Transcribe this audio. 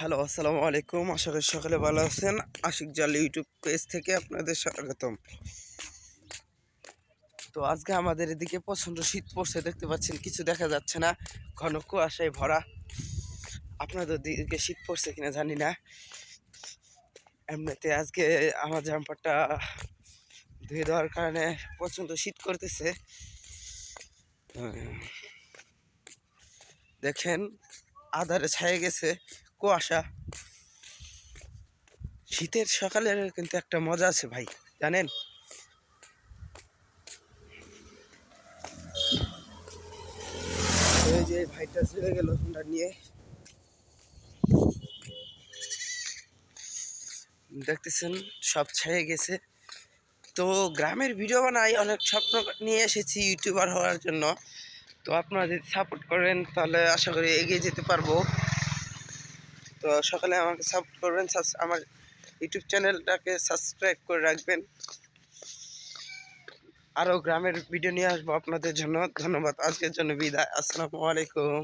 Hello, আসসালামু আলাইকুম। আশা করি সকলে ভালো আছেন। আশিক জাল ইউটিউব পেজ থেকে আপনাদের স্বাগতম। তো আজকে আমাদের এদিকে প্রচণ্ড শীত পড়ছে, দেখতে পাচ্ছেন কিছু দেখা যাচ্ছে না, ঘন কুয়াশায় ভরা। আপনাদের দিকে শীত পড়ছে কিনা জানি না। এমনিতে আজকে আমার জাম্পারটা ধুয়ে দেওয়ার কারণে প্রচণ্ড শীত করতেছে। দেখেন আধারে ছায়ে গেছে কুয়াশা। শীতের সকালের কিন্তু একটা মজা আছে ভাই, জানেন? এই যে ভাইটা চলে গেল হোন্ডা নিয়ে, দেখতেছেন সব ছেয়ে গেছে। তো গ্রামের ভিডিও বানাই, অনেক স্বপ্ন নিয়ে এসেছি ইউটিউবার হওয়ার জন্য। তো আপনারা যদি সাপোর্ট করেন তাহলে আশা করি এগিয়ে যেতে পারবো। তো সকালে আমাকে সাপোর্ট করবেন, আমার ইউটিউব চ্যানেলটাকে সাবস্ক্রাইব করে রাখবেন। আরও গ্রামের ভিডিও নিয়ে আসবো আপনাদের জন্য। ধন্যবাদ, আজকের জন্য বিদায়। আসসালামু আলাইকুম।